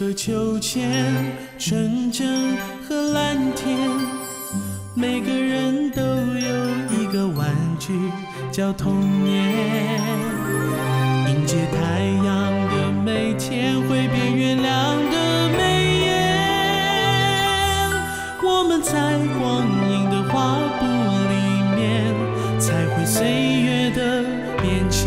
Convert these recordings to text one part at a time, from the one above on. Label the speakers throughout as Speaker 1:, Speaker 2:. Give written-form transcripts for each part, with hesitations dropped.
Speaker 1: 和秋千，纯真和蓝天。每个人都有一个玩具叫童年。迎接太阳的每天，会变月亮的眉眼。我们在光阴的画布里面，才会岁月的变迁。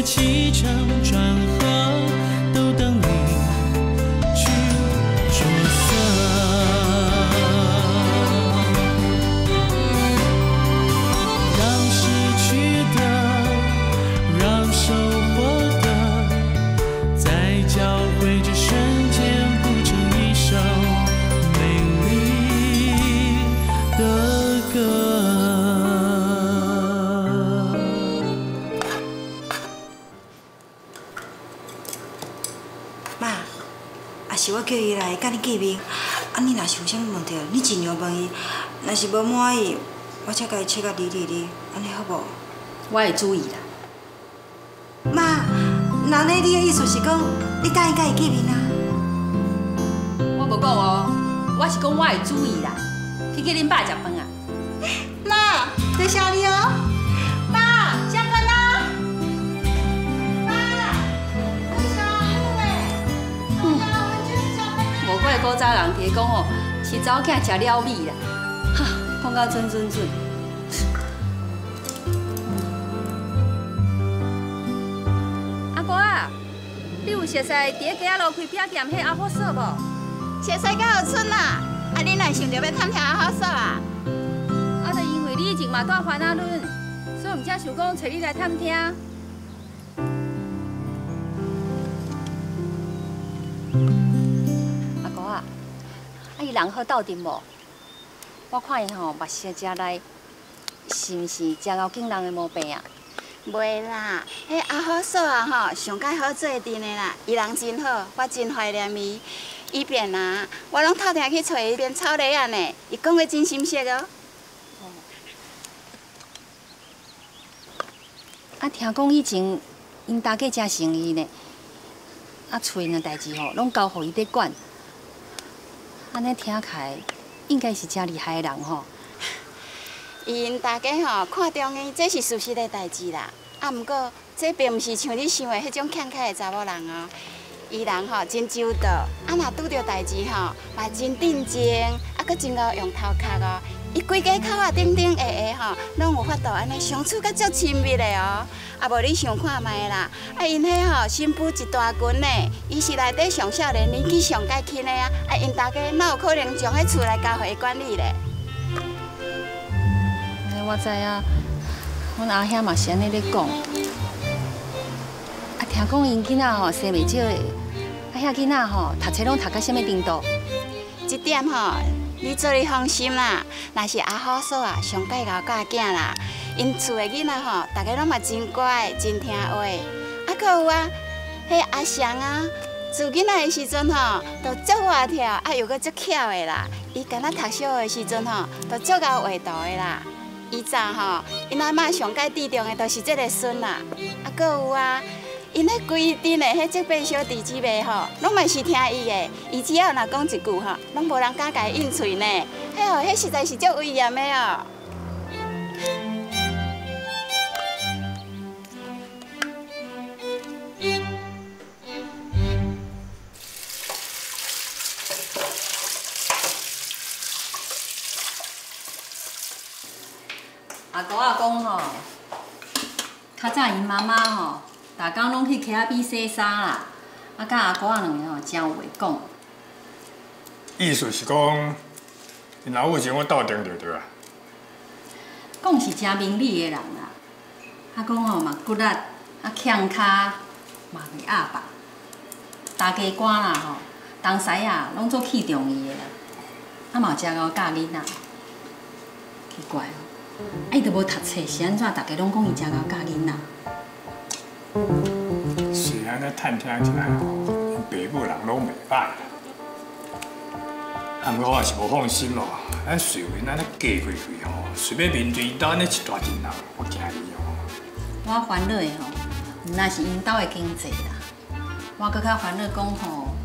Speaker 1: 起承转合都等你去着色，让失去的，让收获的，在交汇这瞬间谱成一首美丽的歌。
Speaker 2: 是我叫伊来甲你见面，你若是有啥物问题，你尽量问伊。若是无满意，我才甲伊切甲理，安尼好无？
Speaker 3: 我会注意啦。
Speaker 2: 妈，那呢？你的意思是讲，你答应甲伊见面啊？
Speaker 3: 我无讲哦，我是讲我会注意啦。去恁爸食饭啊。
Speaker 2: 妈，多谢你哦。爸，下班啦。
Speaker 3: 无怪古早人提讲哦，是查某囝食了米啦，哈，讲到准。阿哥啊，你有熟悉伫咧街仔路开饼店迄阿好嫂无？
Speaker 4: 熟悉到有剩啦，你若想着要探听阿好嫂啊？
Speaker 3: 就因为你以前嘛住番仔仑，所以毋才想讲找你来探听。伊人好斗阵无？我看伊吼目色食来，是毋是真后劲人的毛病啊？
Speaker 4: 袂啦，迄阿好嫂啊吼，上介好做阵的啦，伊人真好，我真怀念伊。伊便啊，我拢透定去找伊边草梨案的，伊讲话真心实哦。
Speaker 3: 听讲以前因大家真诚意呢，厝因的代志吼，拢交互伊在管。安尼听起来，应该是真厉害的人吼。
Speaker 4: 因大家吼看中伊，这是事实的代志啦。毋过这并毋是像你想的迄种欠凯的查某人哦。伊人吼真周到，若拄着代志吼，嘛真镇静，搁真够用头壳哦。伊规家口啊顶顶下下吼，拢有法度安尼相处甲足亲密的哦。无你想看卖啦，因迄吼新妇一大群呢，伊是内底上少年，年纪上介轻的啊。因大家哪有可能将迄厝来交互伊管理咧？
Speaker 3: 我知影，阮阿兄嘛是安尼咧讲。听讲因囡仔吼生袂少的，遐囡仔吼读册拢读到什么程度？
Speaker 4: 这点吼，你做你放心啦。若是阿好嫂啊，上介贤教囝啦。因厝的囡仔吼，大家拢嘛真乖，真听话。搁有啊，迄阿翔啊，自囡仔的时阵吼，都足活跳，又搁足巧的啦。伊敢若读小的时阵吼，都足够画图的啦。以前吼，因阿嬷上介注重的，都是这个孙啦。搁有啊，因迄规阵的迄竹板小弟姊妹吼，拢嘛是听伊的。伊只要若讲一句吼，拢无人敢甲伊应喙呢。迄实在是足威严的哦。
Speaker 3: 阿姑仔讲吼，较早因妈妈吼，逐工拢去溪仔边洗衫啦。啊，甲阿哥仔两个吼真有话讲。
Speaker 5: 意思是讲，因老母亲我斗阵就对啊。
Speaker 3: 讲是真明理的人啦，啊讲吼嘛骨力，啊强脚嘛袂鸭吧。大家官啦吼，东西啊拢做器重伊的啦，啊嘛有真够教囡仔。奇怪哦，啊伊都无读册，是安怎大家拢讲伊真够教囡仔？
Speaker 5: 是安尼探听起来吼，因爸母人拢袂歹啦。啊，毋过我也是无放心咯，咱瑞文安尼嫁过去吼，随便面对因兜安尼一大群人，我惊伊哦。
Speaker 3: 我烦恼的吼，毋那是因兜的经济啦，我搁较烦恼讲吼，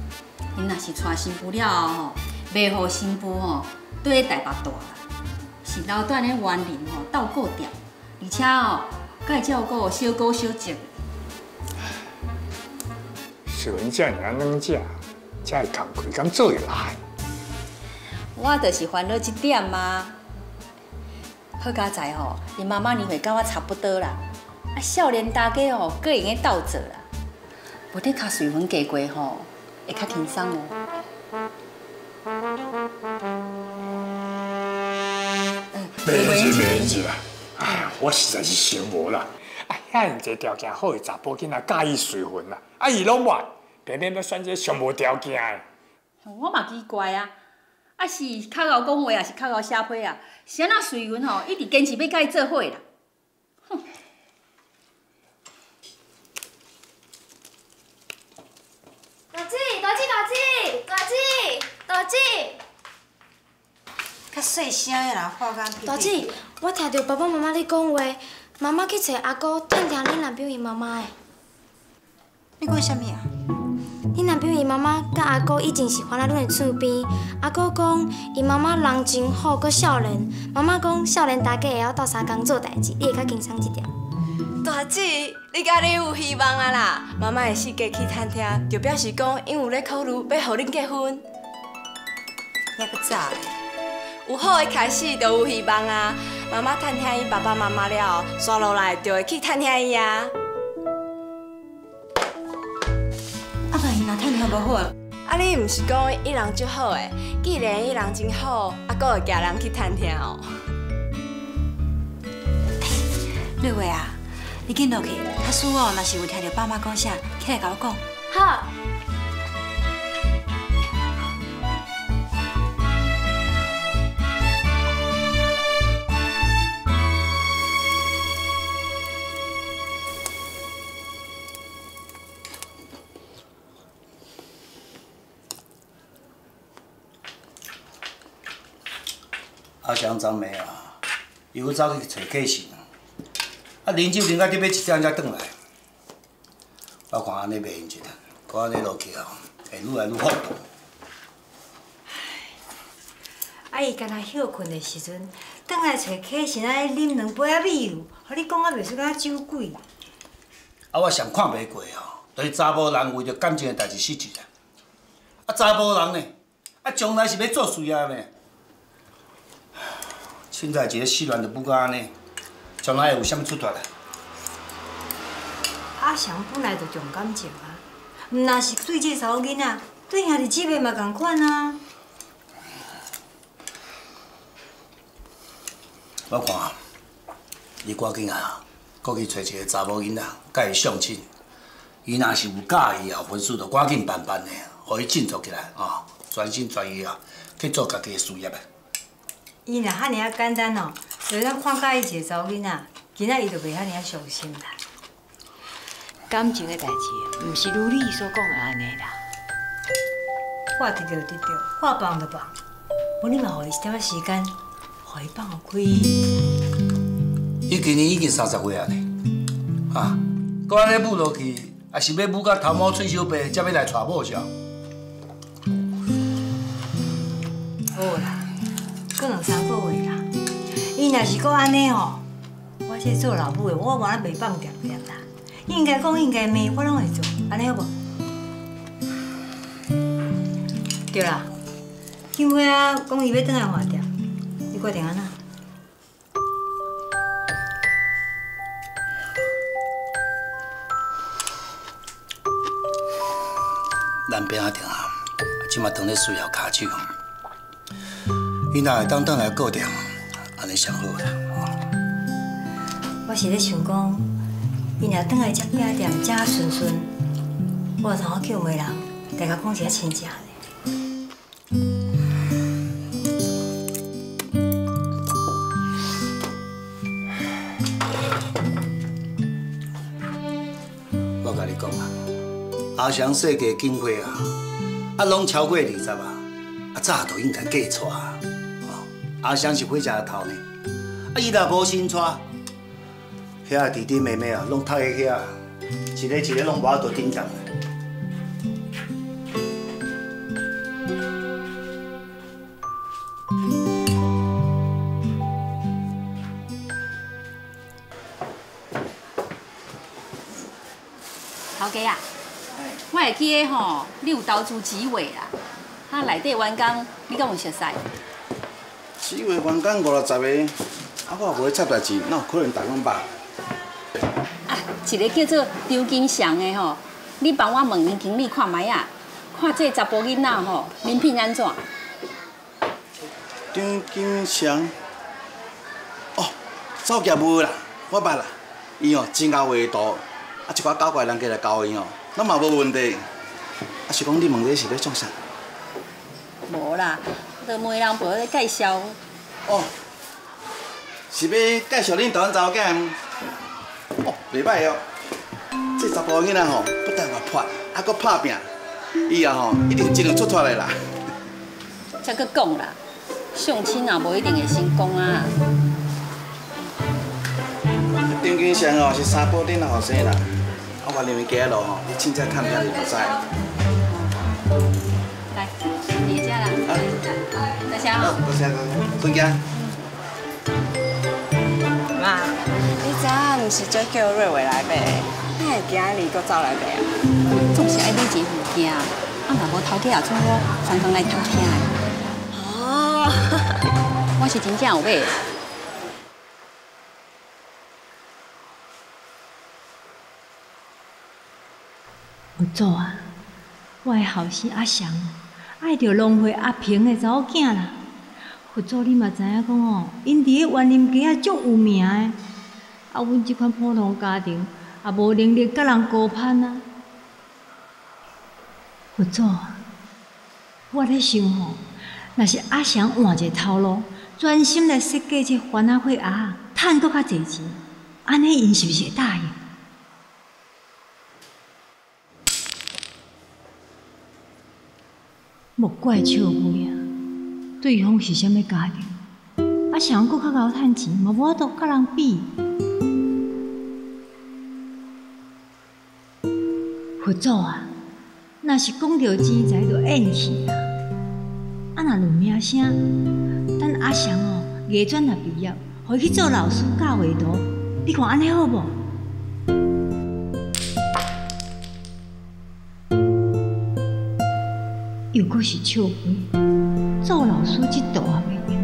Speaker 3: 因若是娶新妇了后吼，袂互新妇吼对咧台北大啦，是留蹛咧园林吼斗顾店，而且吼，佮会照顾小狗小鸡。
Speaker 5: 瑞文遮尔啊软只，才会工课敢做会来。
Speaker 3: 我就是烦恼这点嘛。好佳在吼，因妈妈年岁甲我差不多啦，啊少年大家吼各用个斗做啦，无得较随份嫁过吼，会较轻松哦。
Speaker 5: 袂记啦，哎，我实在是想无啦。啊，遐尼侪条件好的查甫囡仔介意随份啦，啊伊拢袂，偏偏要选这上无条件的。
Speaker 3: 我嘛奇怪啊，啊是较敖讲话，还是较敖写批啊？是安那随份吼，一直坚持要甲伊做伙啦。哼！
Speaker 6: 大姐，
Speaker 2: 较细声的啦，话甲
Speaker 6: 大姐，我听到爸爸妈妈咧讲话，妈妈去找阿哥探听恁男朋友伊妈妈的。
Speaker 2: 你讲啥物啊？
Speaker 6: 恁男朋友伊妈妈甲阿哥以前是番仔轮的厝边，阿哥讲伊妈妈人真好，阁少年。妈妈讲少年大家会晓斗相共做代志，你会较轻松一点。
Speaker 7: 大姐，你家己有希望啊啦！妈妈会死嫁去探听，就表示讲因有咧考虑要互恁结婚。
Speaker 2: 还阁早咧。
Speaker 7: 有好的开始就有希望啊！妈妈探听伊爸爸妈妈了，刷落来就会去探听伊啊。
Speaker 2: 啊，万一若趁听无好啊？
Speaker 7: 啊，你毋是讲伊人足好诶？既然伊人真好，啊，阁会惊人去探听哦。
Speaker 2: 瑞慧啊，你紧落去，啊叔哦，若是有听到爸妈讲啥，起来甲我讲。
Speaker 6: 好。
Speaker 8: 阿翔昨暝啊，又去走去找客信，啊，啉酒啉到得要1点才转来。我看安尼袂用一啦，看安尼落去啊，会愈来愈放荡。
Speaker 9: 啊，伊干那休困的时阵，转来找客信啊，啉2杯啊米露，互你讲啊袂出敢酒鬼。
Speaker 8: 啊，我上看袂过哦，就是查某人为着感情的代志死一啦。啊，查甫人呢，啊，将来是要做事业呢。凊彩一个死恋就不甲安尼，将来会有啥物出头来？
Speaker 9: 阿翔本来就重感情啊，毋若是对这查某囡仔，对兄弟姊妹嘛同款啊。
Speaker 8: 我看，你赶紧啊，过去找一个查某囡仔，甲伊相亲。伊若是有介意后婚事，就赶紧办办的，互伊振作起来啊，专心专意啊，去做家己的事业啊。
Speaker 9: 伊若遐尔啊简单哦，就咱看介意一个查某囡仔，今仔伊就袂遐尔啊伤心啦。
Speaker 10: 感情的代志，毋是如你所讲的安尼啦。
Speaker 9: 话得就得着，话放就放，无你嘛互伊一点仔时间，互伊放开。
Speaker 8: 伊今年已经30岁啊呢，啊，搁安尼舞落去，也是要舞到头毛喙小白，才要来娶某是哦。
Speaker 9: 好啦，搁2、3个月啦。伊若是搁安尼吼，我这做老母的，我完全袂放掉念啦。应该讲应该骂，我拢会做，安尼好无？对啦，金花啊，讲伊要转来换店，你决定安怎？
Speaker 8: 安变啊定啊，即马当咧需要骹手，伊若会当来顾店，安尼上好啦。
Speaker 9: 我是咧想讲，伊若转来这饼店这顺顺，我同我叫媒人，大家讲一下亲情咧。
Speaker 8: 我甲你讲啊，阿翔设计经费啊，拢超过20啊，早就应该嫁娶啊。阿翔是火车头呢，伊若无新娶，遐弟弟妹妹啊，拢读喺遐，一个一个拢无法度顶当。
Speaker 3: 头家啊，我会记得吼，你有投资几位啦？内底员工你敢有熟悉？
Speaker 11: 几位员工50-60个，我也无去插代志，哪有可能大拢捌？
Speaker 3: 一个叫做张金祥的吼，你帮我问因经理看卖啊，看这查甫囡仔吼人品安怎？
Speaker 11: 张金祥，哦，造业务啦，我捌啦，伊哦真够画图，一寡搞怪人家来教伊哦，咱嘛无问题。是讲你问这是要创啥？
Speaker 3: 无啦，就媒人陪咧介绍。
Speaker 11: 哦，是要介绍恁大汉查某囝？哦，袂歹哦。这查甫囡仔吼，不但活泼，还阁拍拼，以后吼一定真会出头来啦。
Speaker 3: 才阁讲啦，相亲也无一定会成功啊。
Speaker 11: 张金祥哦是三宝顶的后生啦，我话认为家路吼，你凊彩探听就会知。
Speaker 3: 来，你家啦。大家好。
Speaker 11: 多谢多谢，孙家。
Speaker 12: 妈，你昨暗毋是叫瑞伟来买，你会今日搁走来买啊？
Speaker 3: 总是爱买一个物件，若无头家也做我常常来偷听的。
Speaker 12: 哦，
Speaker 3: 我是真正有买。
Speaker 9: 有祖啊，我的后生阿翔爱着浪费阿平的查某囝啦。佛祖，你嘛知影讲哦，因伫咧园林街啊足有名的。啊，阮即款普通家庭也无能力甲人高攀啊。佛祖啊，我咧想吼，若是阿翔换一个头路，专心来设计这番仔火鸭，趁搁较侪钱，安尼因是毋是会答应？莫怪笑妹啊，对方是啥物家庭？啊，想搁较贤趁钱，嘛无法度甲人比。佛祖啊，若是讲到钱财就厌去啦。啊，若论名声，等阿翔哦，艺专若毕业，互伊去做老师教画图，你看安尼好无？又搁是笑肥，做老师这道也袂用。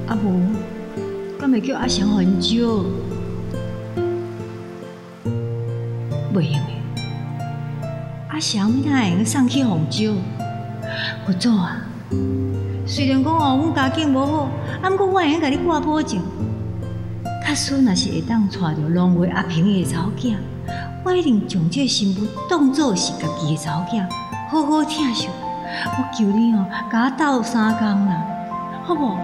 Speaker 9: 啊无，敢会叫阿翔互因招？袂用的。阿翔要哪会用送去互招？佛祖啊，虽然讲哦，阮家境无好，啊，毋过我会用甲你挂保证。假使若是会当带着浪费阿平的查某囝，我一定将这新妇当作是家己的查某囝，好好疼惜。我求你哦，甲我斗3工啦，好无？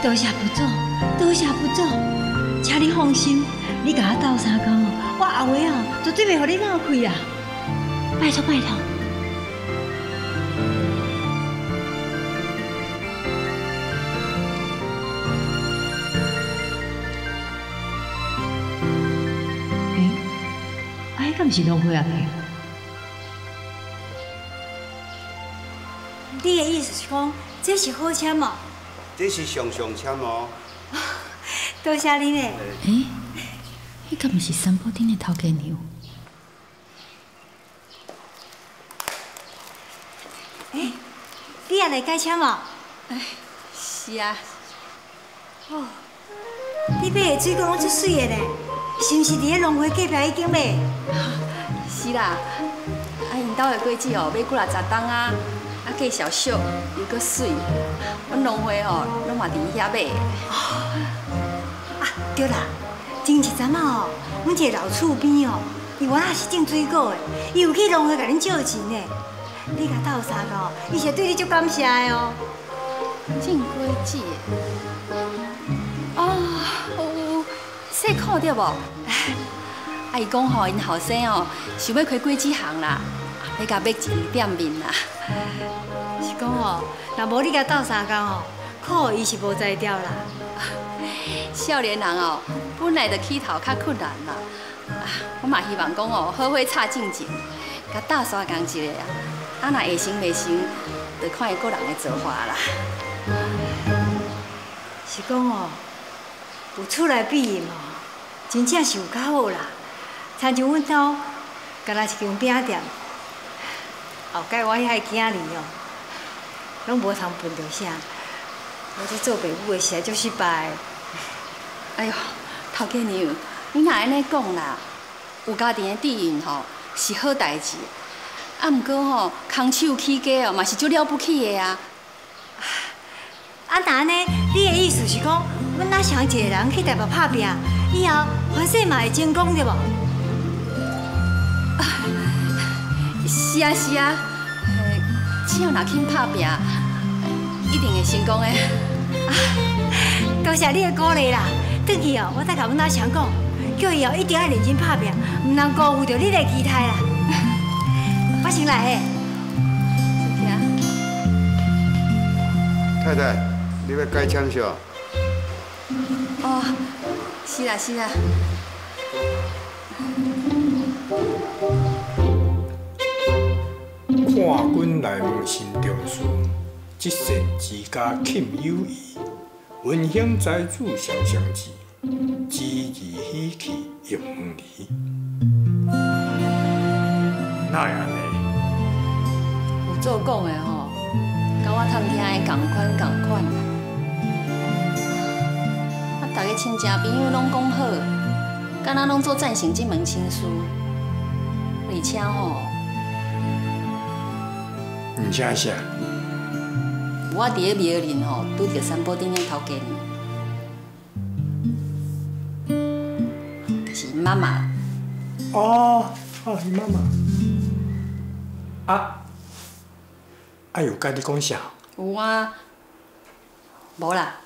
Speaker 9: 多谢佛祖，多谢佛祖。请你放心，你甲我斗3工哦，我后尾啊绝对袂互你闹亏啦！拜托拜托。迄敢毋是浪费阿平？你的意思是讲，这是好签哦？
Speaker 13: 这是上签哦。
Speaker 9: 多谢恁诶。
Speaker 3: 迄敢毋是山坡顶的头家娘？
Speaker 9: 你也来改签哦？
Speaker 3: 是啊。
Speaker 9: 哦，你买的水果拢足水的咧，是毋是伫咧农会隔壁已经买？
Speaker 3: 是啦，因兜的果子哦，买几60担啊，价小俗又搁水，阮农会哦，拢嘛伫遐买。
Speaker 9: 对啦，前一阵仔哦，阮一个老厝边哦，伊原来是种水果的，伊有去农会甲恁借钱呢。你甲斗相共哦，伊是对你足感谢的哦。
Speaker 3: 种果子哦，有细看着无？伊讲吼，因后生哦，想要开果子行啦，要甲买一个店面啦。
Speaker 9: 是讲哦，若无你甲斗相共哦，可伊是无才调啦。
Speaker 3: 少年人哦，本来就起头较困难啦。我嘛希望讲哦，好伙插进前，甲搭相共一个啊。若会成袂成，就看伊个人的做法啦。
Speaker 9: 是讲哦，有厝内比伊嘛，真正是有较好啦。亲像阮兜，干那一间饼店，后摆我遐个囝儿哦，拢无通分着啥。我这做爸母的实在足失败。
Speaker 3: 哎呦，头家娘，你若安尼讲啦，有家庭的底蕴吼是好代志。毋过吼，空手起家哦，嘛是足了不起的啊！
Speaker 9: 啊，那安尼，你的意思是讲，阮若想一个人去台北打拼，以后凡事嘛会成功对无？
Speaker 3: 是啊是啊，只要若肯打拼，一定会成功的。
Speaker 9: 多谢你的鼓励啦！转去哦，我再甲阮阿强讲，叫伊哦一定要认真打拼，毋通辜负着你的期待啦。我先来诶。
Speaker 13: 太太，你要改签是吧？
Speaker 3: 哦，是啦是啦。
Speaker 5: 看阮内门新中书，积善之家欠友谊，温馨财主双双志，知义喜气永离。哪会安尼？
Speaker 3: 有做讲的吼，甲我探听的同款。啊，大家亲戚朋友拢讲好，敢若拢做赞成这门亲事，而且吼，
Speaker 5: 而且啥？
Speaker 3: 我伫咧庙林吼，拄着山坡顶的头家娘，就是妈妈。
Speaker 5: 哦，伊妈妈。有甲你讲啥？
Speaker 3: 有啊，无啦。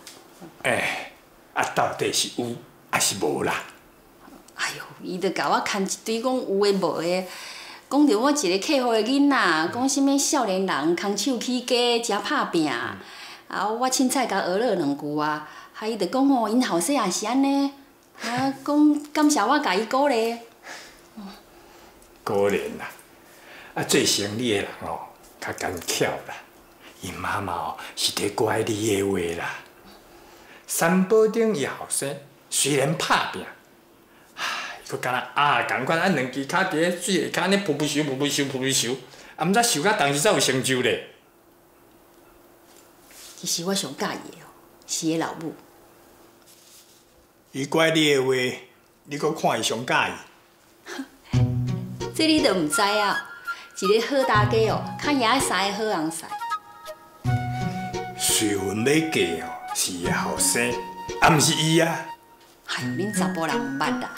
Speaker 5: 到底是有还是无啦？
Speaker 3: 哎呦，伊就甲我牵一堆讲有诶无诶，讲着我一个客户诶囡仔，讲啥物少年人空手起家，真拍拼。我凊彩甲学了2句啊，伊就讲哦，因后生也是安尼，讲感谢我甲伊鼓励。
Speaker 5: 果然啦，做生意诶人哦，较干巧啦。因妈妈哦是伫怪你诶话啦。山坡顶伊后生虽然拍拼，佮敢若共款2支脚伫咧水下骹安尼噗噗咻，毋知游到当时才有成就咧。
Speaker 3: 其实我上介意的哦，是伊老母。
Speaker 5: 伊怪你的话，你阁看伊上介意？
Speaker 3: 这你都毋知啊！一个好大家哦，较赢3个好翁婿。
Speaker 5: 随份要嫁哦，是伊后生，毋是伊啊。
Speaker 3: 哎呦，恁查甫人毋捌啦！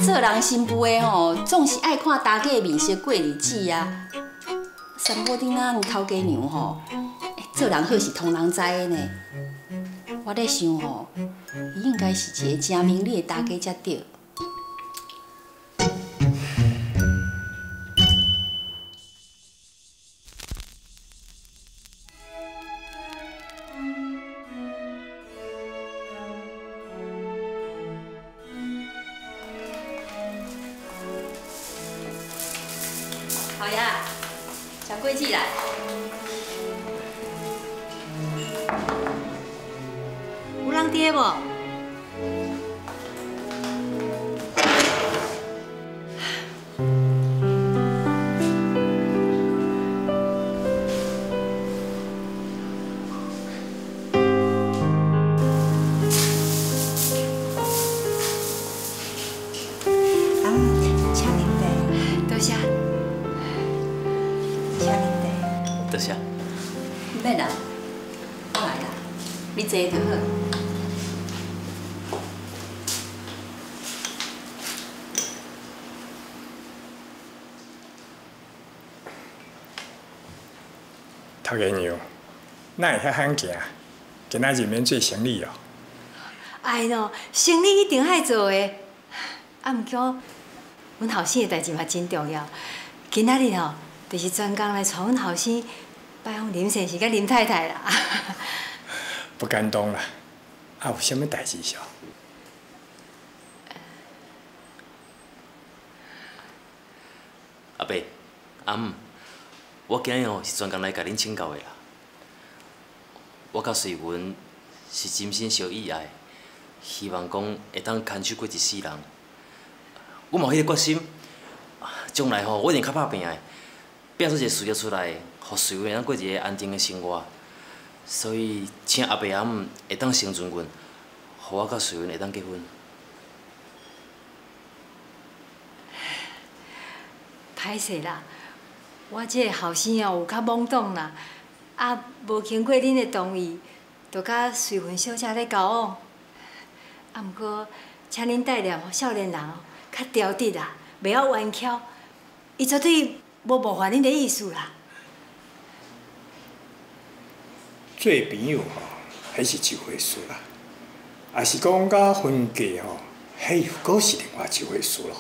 Speaker 3: 做人新妇的吼，总是爱看大家面色过日子啊。山坡顶仔头家娘吼，做人好是通人知的呢。我咧想吼，伊应该是一个真明理的大家才对。好呀，小桂记来。
Speaker 9: 有人伫无？
Speaker 3: 坐就好。
Speaker 5: 头家娘，哪会遐罕行？今仔日免做生理哦。
Speaker 9: 哎喏，生理一定爱做的。啊，毋过，阮后生的代志嘛真重要。今仔日吼，就是专工来带阮后生拜访林先生甲林太太啦。
Speaker 5: 不敢当啦，啊，有啥物代志是？
Speaker 14: 阿伯、阿姆，我今日吼是专工来甲恁请教的啦。我甲瑞文是真心相意爱，希望讲会当牵手过一世人。我嘛有迄个决心，将来吼我一定较拍拼的，拼出一个事业出来，互瑞文会当过一个安定的生活。所以请阿伯阿姆会当成全阮，互我甲瑞文会当结婚。
Speaker 9: 歹势啦，我这个后生哦有较懵懂啦，啊无经过恁的同意，就甲瑞文小姐咧交往。啊，毋过请恁带念少年人较调直啦，袂晓弯巧，伊绝对无冒犯恁的意思啦。
Speaker 5: 做朋友吼，迄是一回事啦，也是讲甲婚嫁吼，迄又搁是另外一回事咯。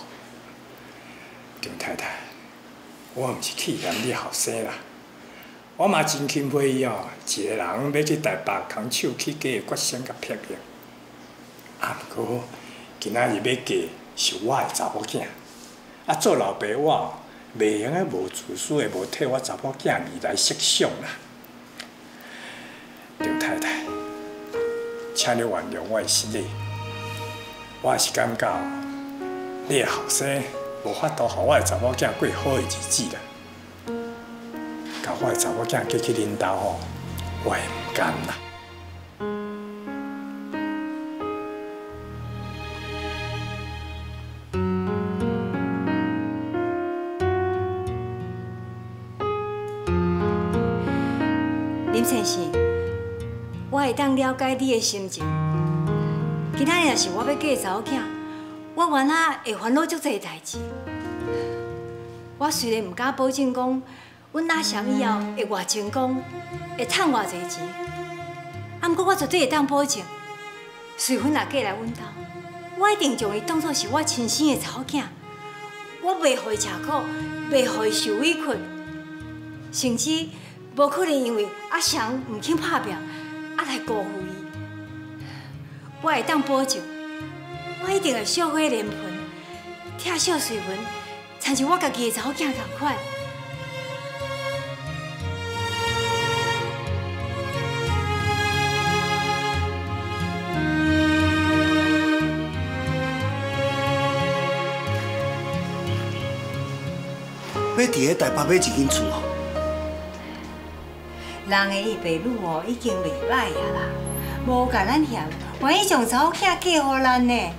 Speaker 5: 张太太，我毋是气嫌你后生啦，我嘛真钦佩伊哦，一个人要去台北空手去嫁的决心甲魄力。啊，毋过今仔日要嫁是我的查某囝，啊，做老爸我袂用个无自私的无替我查某囝未来设想啦。张太太，请你原谅我的失礼。我也是感觉你的后生无法度互我的查某囝过好的日子啦。甲我的查某囝嫁去恁兜吼，我会毋甘啦。
Speaker 9: 林先生，我会当了解你的心情。今仔日若是我要嫁查某囝，我原来会烦恼足侪代志。我虽然毋敢保证讲，阮拿上以后会偌成功，会赚偌侪钱，啊，毋过我绝对会当保证，瑞芬若嫁来阮兜，我一定将伊当作是我亲生的查某囝。我袂互伊吃苦，袂互伊受委屈，甚至无可能因为阿翔唔肯拍拼，啊来辜负伊。我会当保证，我一定会小花莲盆，疼惜瑞文，亲像我家己的查某囝同款。
Speaker 8: 要伫咧台北买一间厝哦。
Speaker 9: 人的伊爸母哦已经袂歹啊啦，无甲咱嫌，愿意将查某囝嫁予咱呢。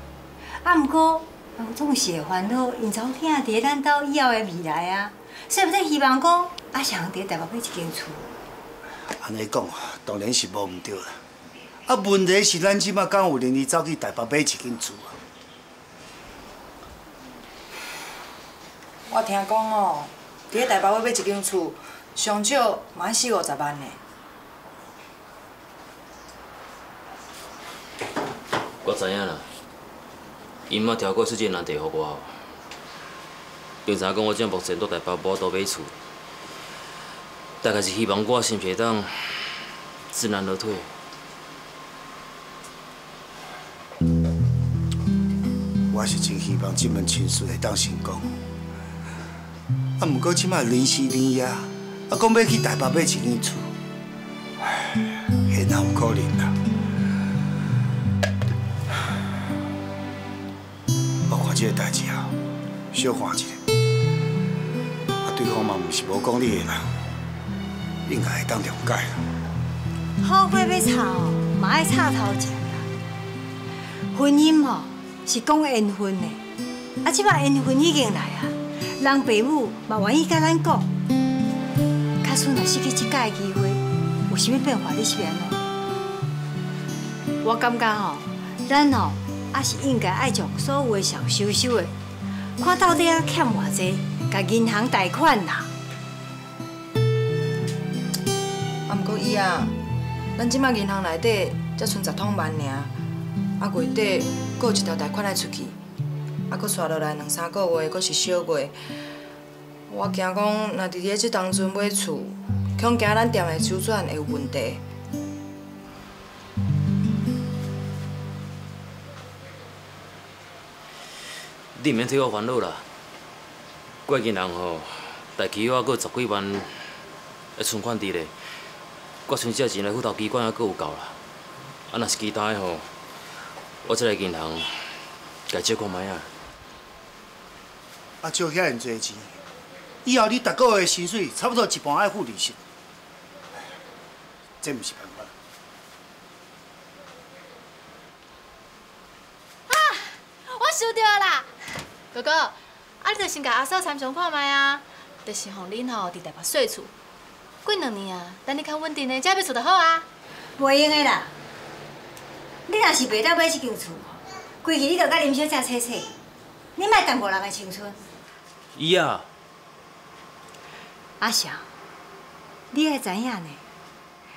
Speaker 9: 啊，毋过人总是会烦恼，因查某囝伫咧咱兜以后的未来啊，所以不希望讲阿翔伫咧台北买一间厝。
Speaker 8: 安尼讲，当然是无毋对啦。啊，问题是咱即马敢有能力走去台北买一间厝啊？
Speaker 2: 我听讲哦，伫咧台北要买一间厝，上少嘛要40-50万呢。
Speaker 14: 我知影啦，因妈调过出这个难题互我，并且讲我即目前在台北无法度买厝，大概是希望我是毋是会当知难而退。
Speaker 8: 我是真希望这门亲事会当成功。啊，毋过即摆年时年夜，啊，讲要去台北买一间厝，唉，迄哪有可能啦？我看这个代志啊，小看一下。啊，对方嘛毋是无讲理的人，应该会当谅解啦。
Speaker 9: 好过要吵哦，嘛爱吵头前啦。婚姻吼是讲缘分的，啊，即摆缘分已经来啊。人爸母嘛愿意甲咱讲，假使若失去即届的机会，有啥物变化你是要安怎？我感觉吼，咱吼也是应该爱将所有的上收收的，看到底啊欠偌济，甲银行贷款啦。
Speaker 15: 啊，毋过伊啊，咱即摆银行内底才剩10桶万尔，啊月底阁有一条贷款爱出去，啊阁刷落来2、3个月，阁是小月。我惊讲，若伫咧即当阵买厝，恐惊咱店的周转会有问题。
Speaker 14: 你免替我烦恼啦，我银行吼，贷期我阁有10几万的存款伫咧，我剩下钱来付头期款还阁有够啦。啊，若是其他的吼，我再来银行家借看卖啊。
Speaker 8: 啊，借遐尔济钱，以后你逐个月的薪水差不多一半爱付利息，这毋是办法。
Speaker 16: 我想到啦，哥哥，啊，你著先甲阿嫂参详看卖啊，就是互恁吼伫台北细厝，过2年啊，等你较稳定的，才要厝就好啊。
Speaker 9: 袂用的啦，你若是袂当买这间厝，规气你著甲林小姐扯扯，你莫耽误人的青春。
Speaker 14: 伊啊，
Speaker 9: 阿翔，你爱知影呢，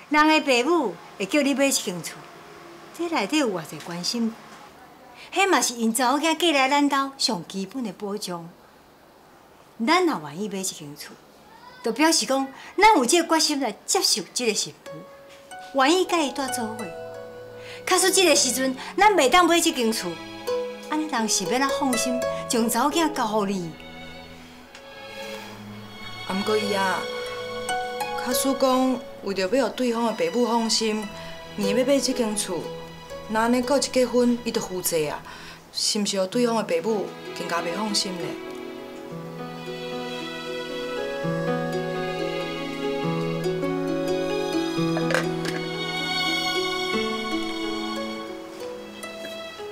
Speaker 9: 人的爸母会叫你买这间厝，这内底有偌济关心。迄嘛是因查某囝嫁来咱兜上基本的保障。咱若愿意买一间厝，就表示讲咱有这个决心来接受这个媳妇，愿意甲伊住做伙。假使这个时阵咱袂当买这间厝，安尼人是要咱放心将查某囝交互你。
Speaker 15: 啊，毋过伊啊，假使讲为着要互对方的爸母放心，硬要买这间厝。那安尼，搁一结婚，伊就负债啊，是毋是互对方的爸母更加袂放心呢？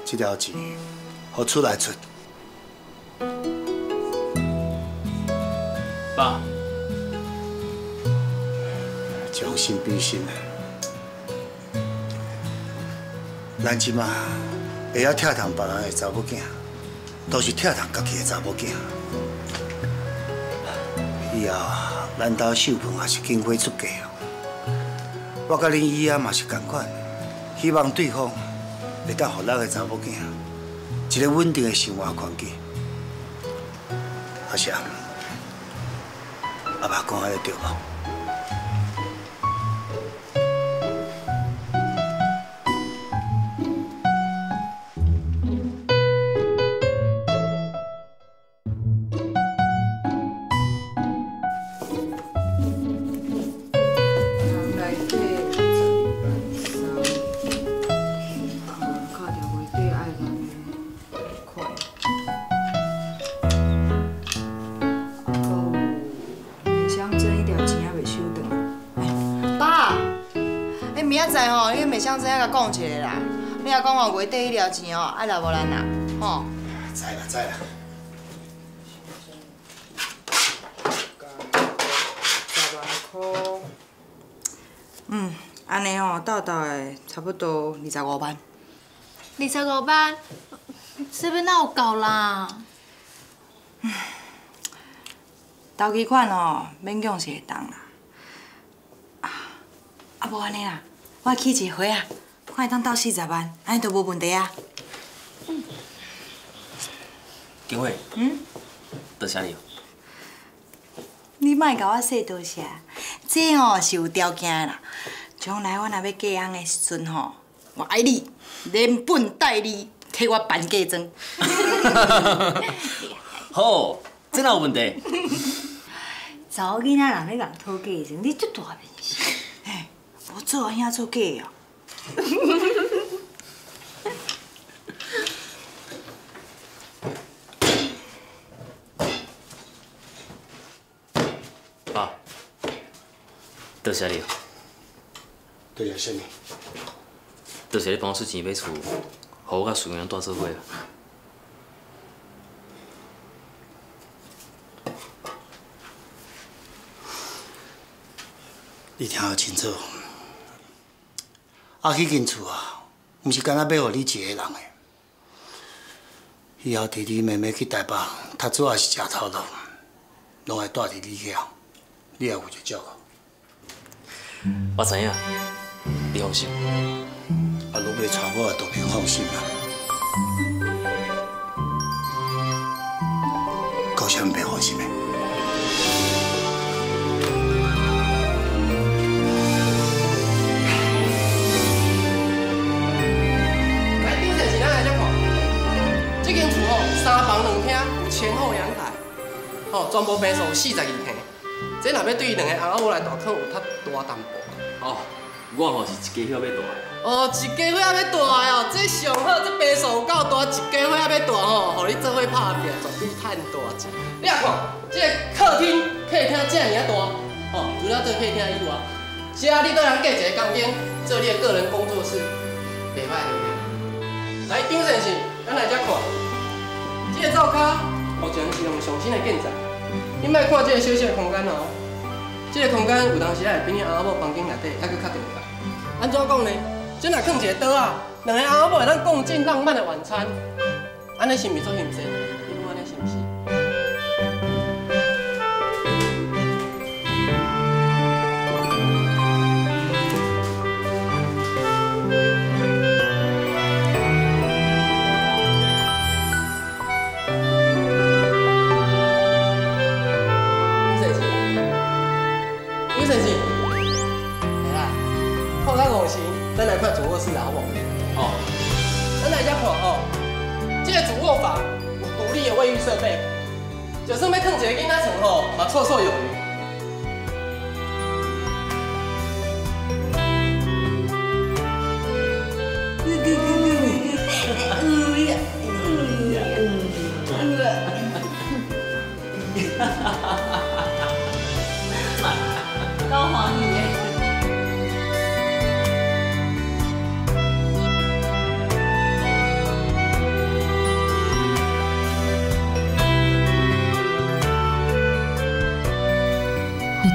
Speaker 8: 这条钱，互出来出。
Speaker 14: 爸，
Speaker 8: 将心比心啊！咱即马会晓疼痛别人的查某囝，都是疼痛家己的查某囝。以后咱家寿份也是经费出价哦。我甲恁姨仔嘛是同款，希望对方会当互咱的查某囝一个稳定的生活环境。阿翔，阿爸讲安尼对无？
Speaker 15: 像这样甲讲一下啦，你若讲哦月底迄条钱哦，爱来无咱啦，吼。
Speaker 8: 知啦知啦。
Speaker 15: 10万块。安尼哦，斗的差不多25万。
Speaker 16: 25万，这边哪有够啦？
Speaker 15: 头期款哦，勉强是会当啦。啊，无安尼啦。我起一回啊，看会当斗40万，安尼就无问题啊。
Speaker 14: 景惠，多谢你。
Speaker 15: 你莫甲我说多谢，这吼是有条件的啦。将来我若要嫁人的时阵吼，我爱你，连本带利替我办嫁妆。
Speaker 14: 好，这哪有问题？
Speaker 9: 查某囡仔人咧人讨嫁妆，你足大面事。我做安遐做假哦。
Speaker 14: 爸，多谢你。
Speaker 8: 多谢什么？
Speaker 14: 多谢你帮我出钱买厝，互我甲顺阳住做伙啊。
Speaker 8: 你听好清楚。啊，迄间厝啊，毋是干那要互你一个人的。以后弟弟妹妹去台北读书也是食头路，拢会带伫你遐，你也负责照顾。
Speaker 14: 我知影，你放心。
Speaker 8: 啊，你要娶某，当然放心啦。有啥物袂放心的？
Speaker 17: 来，顶阵是咱来遮看，这间厝吼3房2厅，有前后阳台，吼全部平数有42平。这若要对2个翁仔某来大可有较大淡薄。
Speaker 14: 哦，我吼是一家伙要大的。
Speaker 17: 哦，一家伙仔要大的哦，这上好，这平数有够大，一家伙仔要大吼，互你做伙拍拼，绝对趁大钱。你来看，这个客厅、客厅这尔大，哦，除了这客厅以外，遮你倒通架一个空间，做你的个人工作室，袂歹对不对？来，顶阵是，咱来遮看，这个灶骹目前是用上新的建材，你莫看这个小小的空间哦，这个空间有当时也会比你翁仔某房间内底还佫较大个。安怎讲呢？这若放一个桌啊，2个翁仔某会当共进浪漫的晚餐，安尼是毋是足幸福？你讲安尼是毋是？咱来看主卧室啦，好不好？哦，咱来遮看哦，这个主卧房有独立的卫浴设备，就算要放一个囡仔床吼，嘛绰绰有余。
Speaker 3: 高黄鱼耶。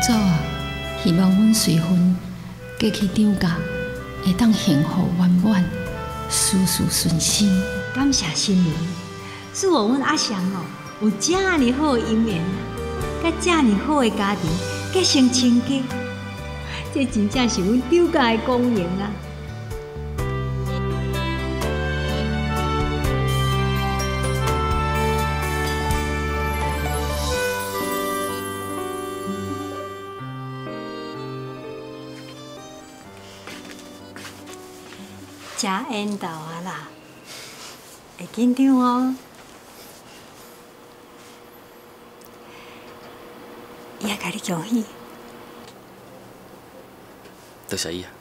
Speaker 18: 祖啊，希望阮随婚嫁去张家，会当幸福圆满，事事顺心。
Speaker 9: 感谢神明，赐予阮阿祥哦，有这么好的姻缘，甲这么好的家庭，结成亲家，这真正是阮张家的光荣啊！真缘投啊啦，会紧张哦。伊也甲你恭喜，
Speaker 14: 多谢伊啊。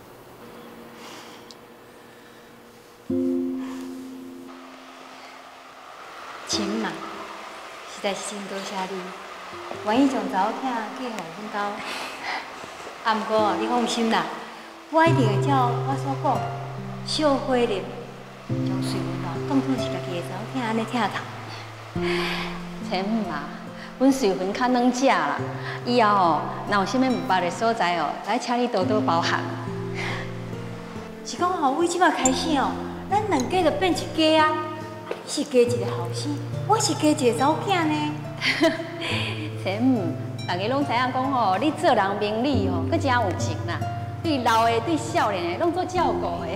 Speaker 9: 亲嘛，实在是真多谢你，愿意将查某囝嫁互阮兜。啊，毋过你放心啦，我一定会照我所讲。小花莲将水文当作是家己的查某囝安尼疼头。
Speaker 3: 千唔啦，阮水文较软食啦，以后哦，若有啥物唔捌的所在哦，来请你多多包涵。
Speaker 9: 是讲吼，为即摆开始哦，咱两家就变一家啊！你是家一个后生，我是家一个查某囝呢。
Speaker 3: 千唔，大家拢知影讲吼，你做人明理吼，佫真有情啦，对老的对少年的拢做照顾的。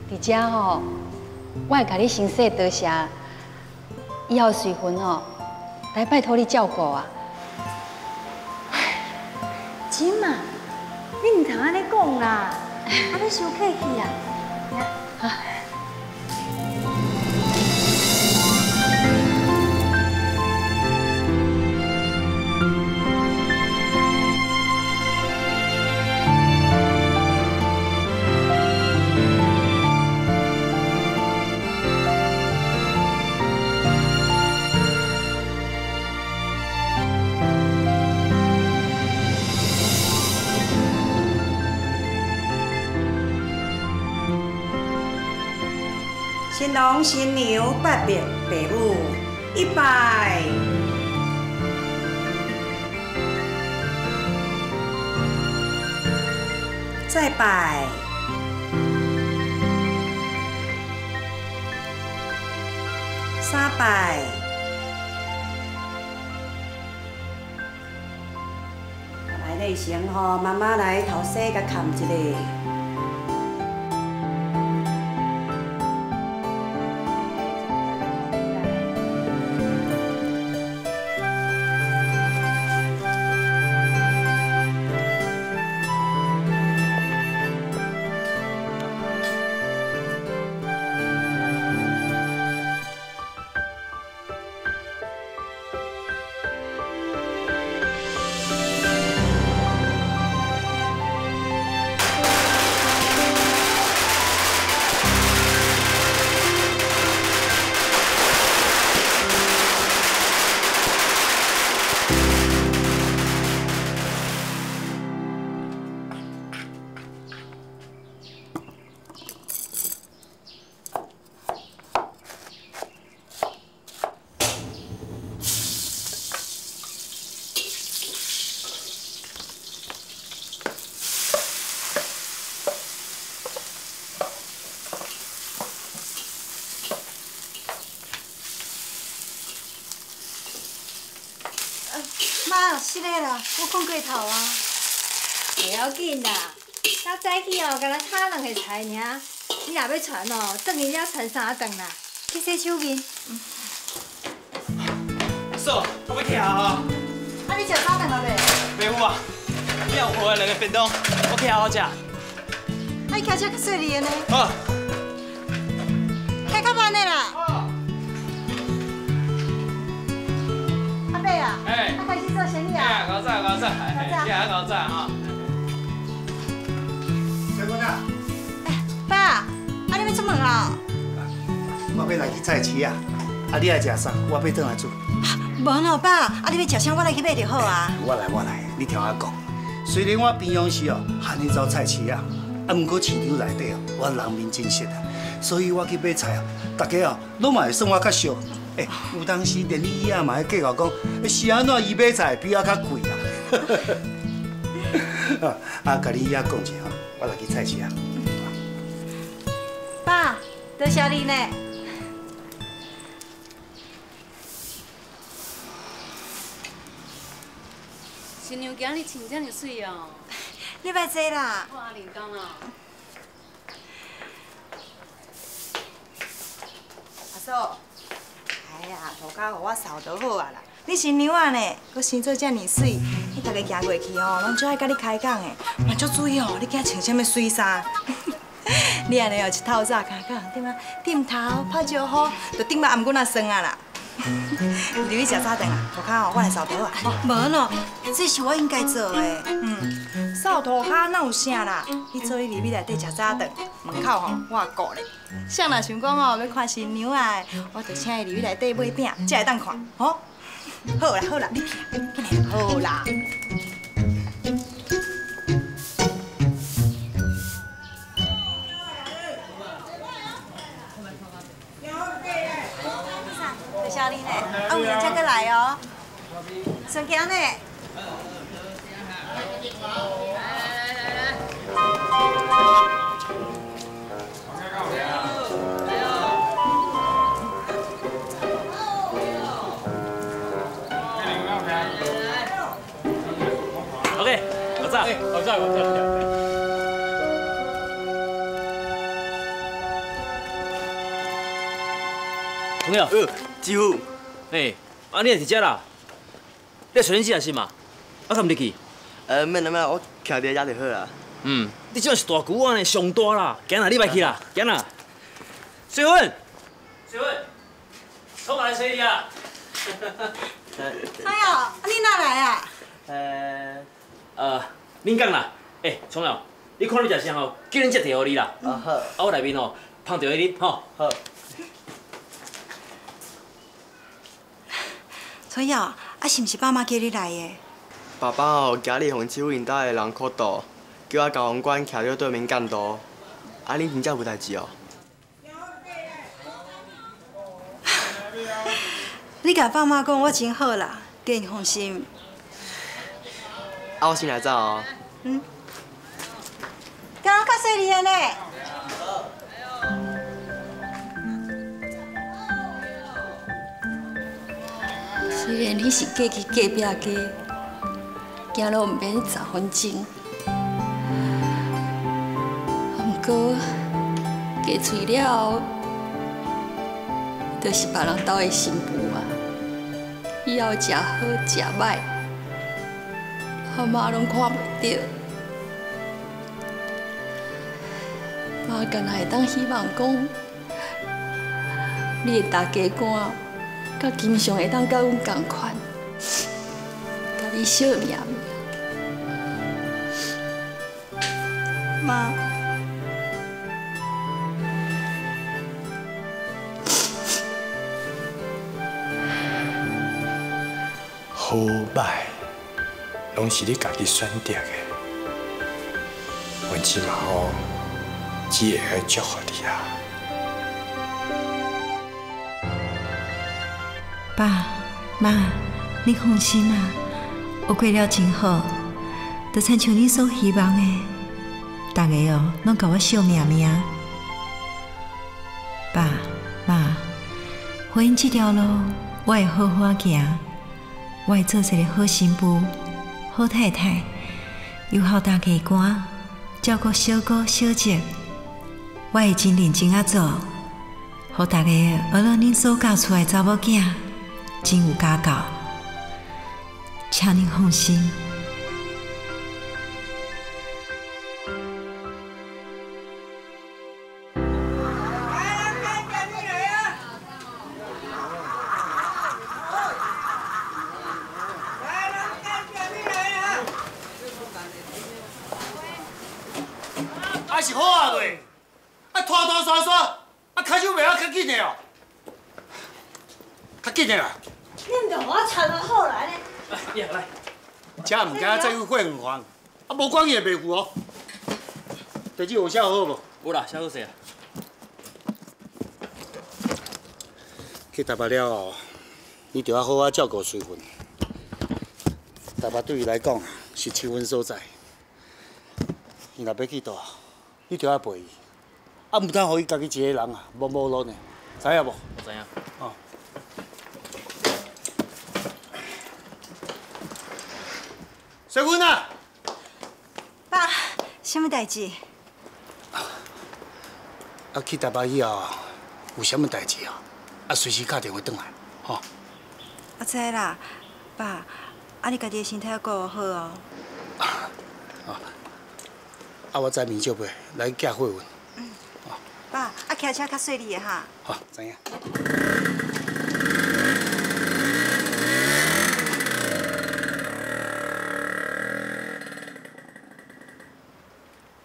Speaker 3: 伫遮吼，我会甲你先说多谢，以后随婚吼，来拜托你照顾啊。
Speaker 9: 亲嘛，你唔通安尼讲啦，啊，你伤客气啊。啊。
Speaker 2: 新郎新娘拜别父母，一拜。再拜。3摆。内底先吼，妈妈来头洗甲砍一个。
Speaker 9: 妈，是嘞啦，我困过头啊。袂要紧啦，较早起哦，敢若炒2个菜尔。你若要传哦，转去才传3顿啦。去洗手面。
Speaker 19: 嫂，我要徛啊！
Speaker 9: 啊，你食3顿了未？
Speaker 19: 袂有啊，你有回来2个便当，我徛好食。
Speaker 9: 啊，你徛遮较细腻的呢。
Speaker 19: 好。
Speaker 9: 徛较慢的啦。阿伯啊，啊开始做生意啊？
Speaker 19: 搞早，徛啊搞早哈。
Speaker 8: 小姑娘，
Speaker 9: 爸，啊你要出门啊？
Speaker 8: 我要来去菜市啊，啊你爱食啥？我要转来煮。
Speaker 9: 无喏，爸，啊你要食啥？我来去买就好啊。
Speaker 8: 我来，你听我讲。虽然我平常时哦喊你走菜市啊，啊毋过市场内底哦，我人面真实啊，所以我去买菜哦，大家哦拢嘛会算我较俗。有当时连你姨仔嘛会计较讲，是安怎伊买菜比我较贵啦。啊，甲你姨仔讲一下吼，我来去菜市啊。
Speaker 9: 爸，多谢你呢。
Speaker 3: 新娘今日穿这么水哦。
Speaker 9: 你别坐啦。
Speaker 3: 我阿玲讲哦。
Speaker 9: 阿嫂。哎呀，涂骹互我扫就好啊啦！你新娘啊呢，搁生做遮尔水，你逐个行过去吼，拢最爱甲你开讲的，嘛足注意哦，你惊穿啥物水衫？你安尼哦，一透早开讲，对吗？点头拍招呼，就顶摆暗棍仔酸啊啦！入去食早顿啊，涂骹哦，我来扫涂啊。无喏，这是我应该做的。扫涂骹哪有啥啦？你做去入去内底食早顿，门口吼我顾咧。谁若想讲哦要看新娘啊，我就请伊入去内底买饼，才会当看，吼。好啦，你听，好啦。谢谢你呢，啊有人才过来哦，先行呢。
Speaker 19: OK， 我在。朋友，
Speaker 11: 师傅，
Speaker 19: 啊你也伫遮啦？你找恁姐也是嘛？啊，敢入去？
Speaker 11: 免啦，我徛伫遮就好啦。
Speaker 19: 你即摆是大舅仔呢，上大啦，行啦，你别去啦，行啦。水粉，我来找你啊。
Speaker 9: 哎呦，你哪来啊？
Speaker 19: 恁讲啦，聪耀，你看你食啥吼，叫恁姐摕互你啦。
Speaker 11: 好。
Speaker 19: 啊，我内面吼放着迄哩吼。好。
Speaker 9: 崔耀，啊是毋是爸妈叫你来的？
Speaker 20: 爸爸哦，今日互手因兜的人苦渡，叫我交通管徛在对面监督。啊，恁真正无代志哦？
Speaker 9: 你甲爸妈讲我真好啦，叫因放心。
Speaker 20: 啊，我先来走哦。
Speaker 9: 敢若较细腻的呢。
Speaker 18: 虽然你是嫁去隔壁家，行路唔免10分钟，不过嫁出了后，就是别人家的媳妇啊。以后食好食歹，阿妈拢看袂到。妈干会当希望讲，你的大家官，甲金常会当甲阮同款，甲你惜命。
Speaker 2: 妈，
Speaker 5: 好歹，拢是你家己选择的。阮即嘛吼，只会爱祝福你啊。
Speaker 9: 爸妈，你放心啦，我过了真好，就亲像你所希望的，大家哦，拢甲我惜命命。爸妈，婚姻这条路，我会好好行。我会做一个好媳妇、好太太，友好大家官，照顾小哥小姐。我会真认真做，互大家学了恁所教出来查某囝，真有家教。请您放心。
Speaker 8: 啊是好啊袂，啊拖拖刷刷，啊脚手袂晓较紧的哦，较紧的啦。
Speaker 9: 恁着我穿得好来呢。
Speaker 19: 来来，
Speaker 8: 这唔惊再有血缘关，啊无关系袂负哦。地址有写好无？
Speaker 19: 有啦，写好势啊。
Speaker 8: 去台北了后，你着要好好照顾水分。台北对伊来讲是七分所在，伊若要去倒，你着要陪伊，啊，唔通互伊家己一个人啊，无路呢，知影无？
Speaker 19: 知影。
Speaker 8: 哦。水分啊！
Speaker 2: 爸，什么代志？
Speaker 8: 啊，去台北以后，有啥物代志啊？啊，随时打电话转来，吼。
Speaker 2: 我知啦，爸，啊，你家己的身体要顾好哦。
Speaker 8: 啊，我载面少杯来寄货运。
Speaker 2: 爸，啊，骑车较细腻的哈。
Speaker 8: 好，知影。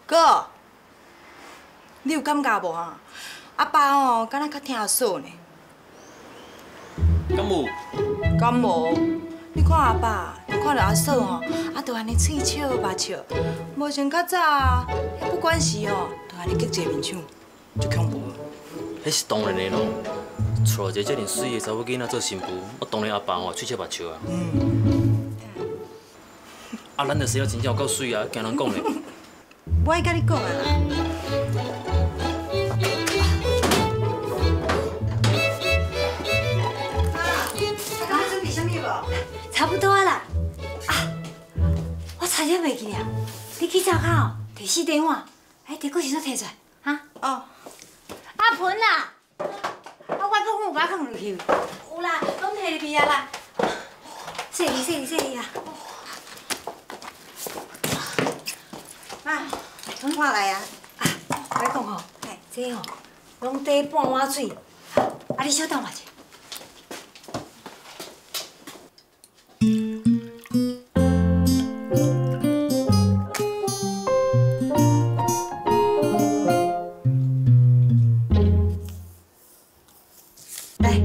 Speaker 15: 哥，你有感觉无哈？阿爸哦，敢若较疼嫂呢。
Speaker 19: 敢有？
Speaker 15: 敢无？你看阿爸，看到阿嫂哦，啊，就安尼喙笑目笑，无像较早，不管是哦，就安尼结一面相，足恐怖。
Speaker 14: 迄是当然的咯，娶一个遮尔水的查某囡仔做新妇，我当然阿爸吼喙笑目笑啊。啊，咱着生了真正有够水啊，惊人讲咧。
Speaker 2: 我爱甲你讲啊啦。
Speaker 9: 啊，准备什么无？差不多啦。啊，我差点袂记啊！你去灶口摕4电话，地锅是怎摕出来？哈？哦。阿盆啦，我喷有把放入去。有啦，拢摕入去啊啦。洗啦。
Speaker 2: 妈，侬看来啊。
Speaker 9: 我讲吼，这吼，拢滴半碗水，啊，你小等我者。来，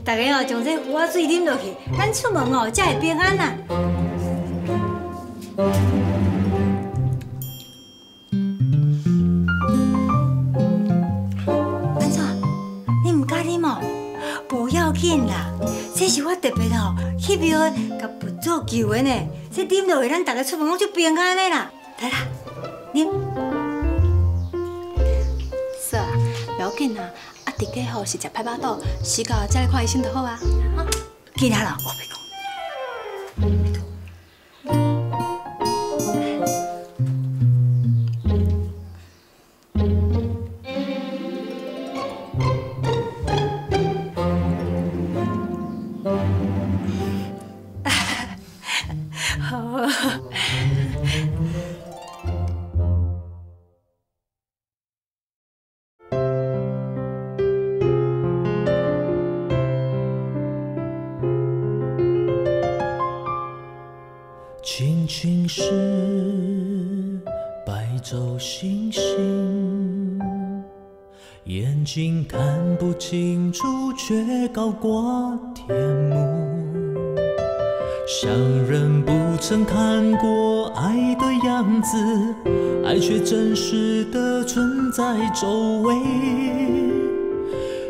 Speaker 9: 大家哦，将这壶仔水啉落去，咱出门哦才会平安呐。不要紧啦，这是我特别吼去庙甲佛祖求的呢。这啉落去，咱大家出门拢就平安的啦。来啦，啉。
Speaker 16: 嫂啊，不要紧啦，啊，伫家吼是食歹巴肚，时到再来看医生就好啊。
Speaker 9: 其他人我袂讲。
Speaker 1: 青青是白昼星星，眼睛看不清楚，却高过天幕。像人不曾看过爱的样子，爱却真实的存在周围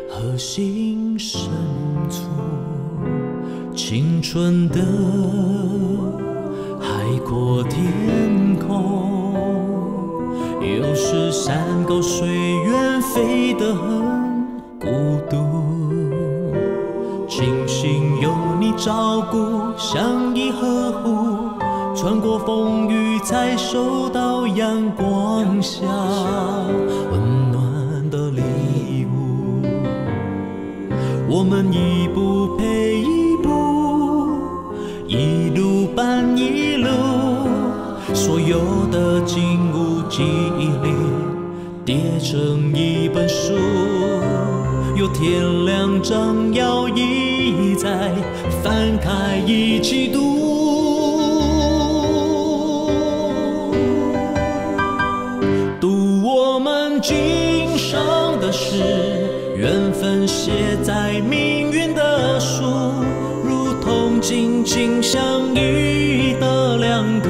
Speaker 1: 和心深处。青春的海阔天空，有时山高水远，飞得很孤独。庆幸有你照顾，相依呵护，穿过风雨才收到阳光下温暖的礼物。我们一步配一步，一路伴一路，所有的景物记忆里叠成一本书，有天亮正要一再翻开一起读。读我们今生的事，缘分写在命运的书，如同紧紧相依的两颗